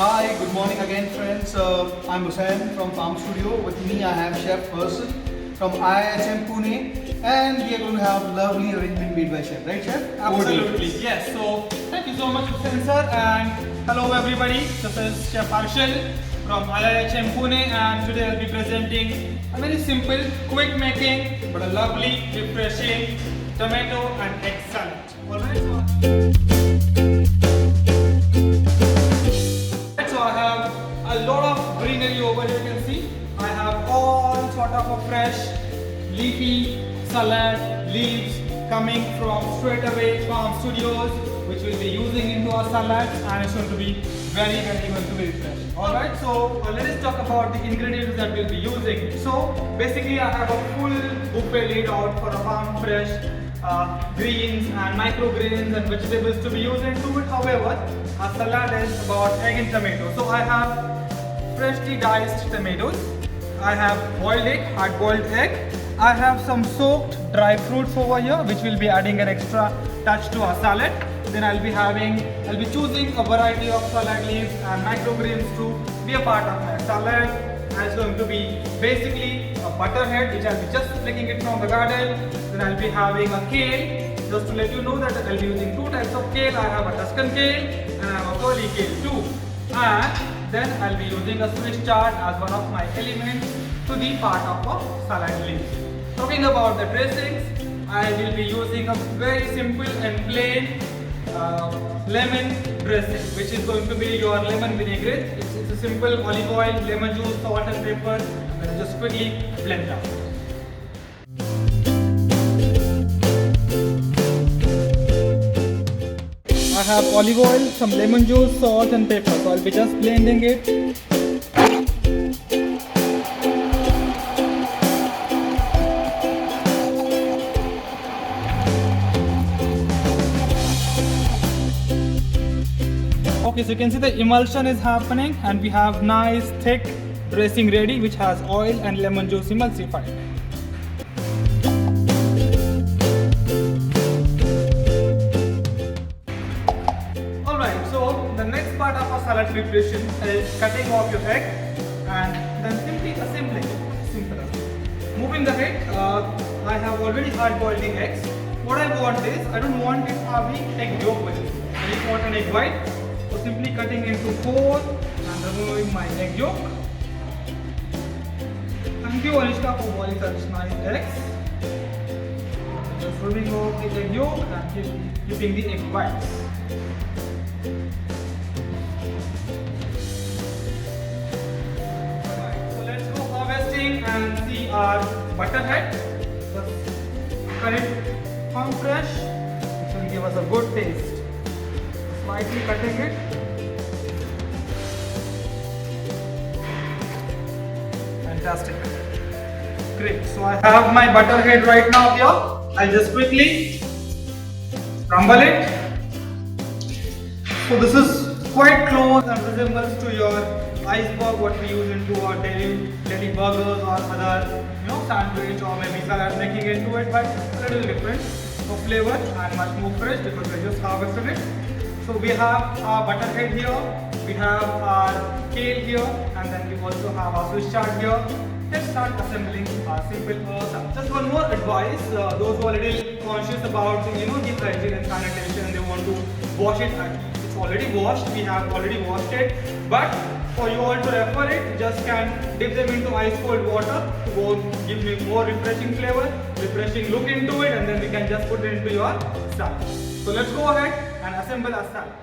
Hi, good morning again friends. I'm Hussain from Farm Studio. With me I have Chef Harshal from IIHM Pune, and we are going to have a lovely arrangement made by Chef, right Chef? Absolutely, yes. So thank you so much, Hussain sir, and hello everybody. This is Chef Harshal from IIHM Pune, and today I'll be presenting a very simple, quick making, but a lovely, refreshing tomato and egg salad. Alright, so I have a lot of greenery over here. You can see I have all sort of a fresh, leafy salad leaves coming from straight away Farm Studios, which we'll be using into our salad, and it's going to be very going to be refreshing. Alright, so let us talk about the ingredients that we'll be using. So basically I have a full buffet laid out for a farm fresh greens and microgreens and vegetables to be used into it. However, our salad is about egg and tomato. So I have freshly diced tomatoes, I have boiled egg, hard boiled egg, I have some soaked dry fruits over here which will be adding an extra touch to our salad. Then I'll be choosing a variety of salad leaves and microgreens to be a part of my salad. And it's going to be basically a butterhead which I'll be just picking it from the garden. Then I'll be having a kale. Just to let you know that I'll be using two types of kale. I have a Tuscan kale and I have a curly kale too. And then I'll be using a Swiss chard as one of my elements to be part of a salad leaf. Talking about the dressings, I will be using a very simple and plain lemon dressing, which is going to be your lemon vinaigrette. It's a simple olive oil, lemon juice, salt and pepper, and then just quickly blend out. I have olive oil, some lemon juice, salt and pepper, so I'll be just blending it. Okay, so you can see the emulsion is happening and we have nice thick dressing ready which has oil and lemon juice emulsified. Alright, so the next part of our salad preparation is cutting off your egg and then simply assembling it. Simple. Moving ahead, I have already hard boiled the eggs. What I want is, I don't want it having egg yolk with it. I just want an egg white. So simply cutting into four and removing my egg yolk. Thank you Anishka for boiling such nice eggs. Just removing off the egg yolk and keeping the egg whites. Alright, so let's go harvesting and see our butterhead. Just cut it farm fresh, which will give us a good taste. Slightly cutting it. Fantastic. Great. So I have my butterhead right now here. I'll just quickly crumble it. So this is quite close and resembles to your iceberg what we use into our daily burgers or other sandwich or maybe salad, making into it, but a little different for flavor and much more fresh because we just harvested it. So we have our butterhead here, we have our kale here, and then we also have our Swiss chard here. Let's start assembling our simple salad. Just one more advice, those who are a little conscious about the hygiene and sanitation, they want to wash it. It's already washed, we have already washed it, but for you all to refer it, just can dip them into ice cold water to give me more refreshing flavor, refreshing look into it, and then we can just put it into your salad. So let's go ahead and assemble our salad.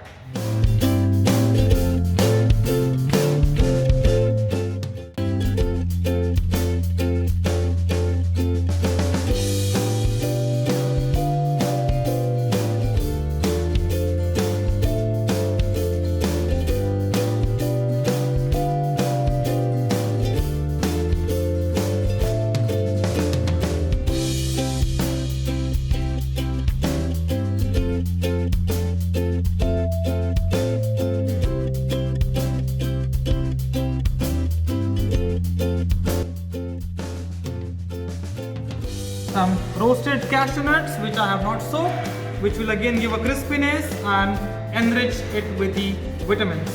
some roasted cashew nuts which I have not soaked, which will again give a crispiness and enrich it with the vitamins.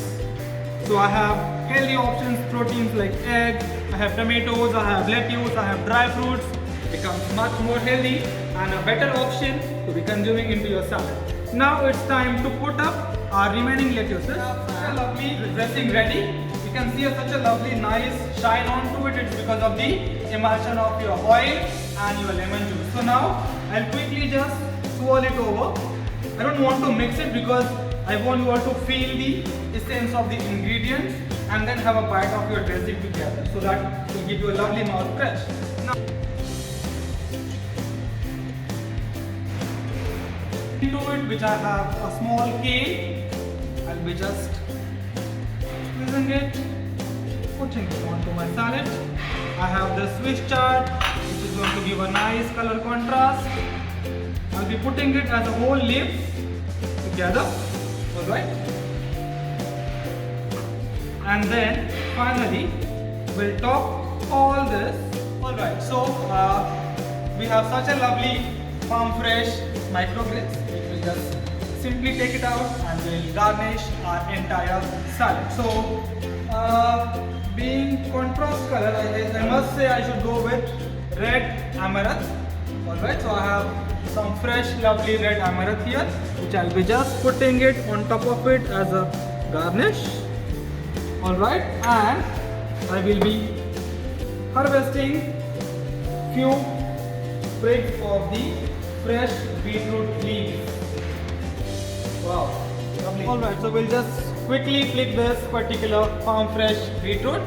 So I have healthy options, proteins like egg, I have tomatoes, I have lettuce, I have dry fruits. Becomes much more healthy and a better option to be consuming into your salad. Now it's time to put up our remaining lettuces. We have such a lovely dressing ready. You can see such a lovely nice shine onto it. It's because of the emulsion of your oil and your lemon juice. So now I'll quickly just swirl it over. I don't want to mix it because I want you all to feel the essence of the ingredients and then have a bite of your dressing together, so that will give you a lovely mouth fresh. Now, into it, which I have a small kale, I'll be just squeezing it, putting it onto my salad. I have the Swiss chard, which is going to give a nice color contrast. I'll be putting it as a whole leaf together, alright? And then finally we'll top all this. Alright, so we have such a lovely farm fresh microgreens. We will just simply take it out and we'll garnish our entire salad. So being contrast color, I must say I should go with red amaranth. Alright, so I have some fresh lovely red amaranth here, which I'll be just putting it on top of it as a garnish. Alright, and I will be harvesting few sprigs of the fresh beetroot leaves. Wow, lovely. Alright, so we'll just quickly flick this particular farm fresh beetroot.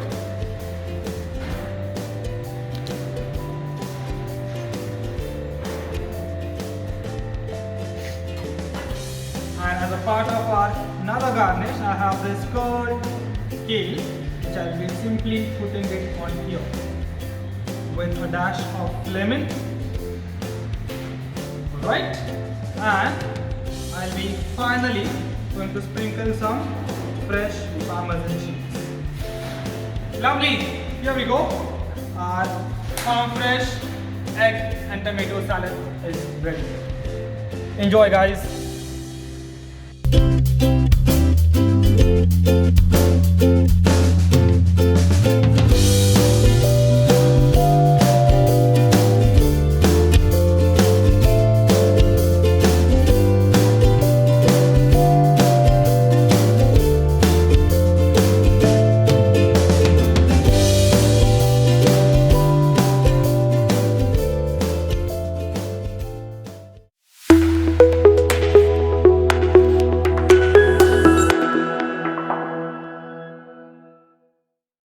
And as a part of our another garnish, I have this curd kale, which I will be simply putting it on here with a dash of lemon. Alright, and I'll be finally going to sprinkle some fresh parmesan cheese. Lovely, here we go. Our farm fresh egg and tomato salad is ready. Enjoy, guys.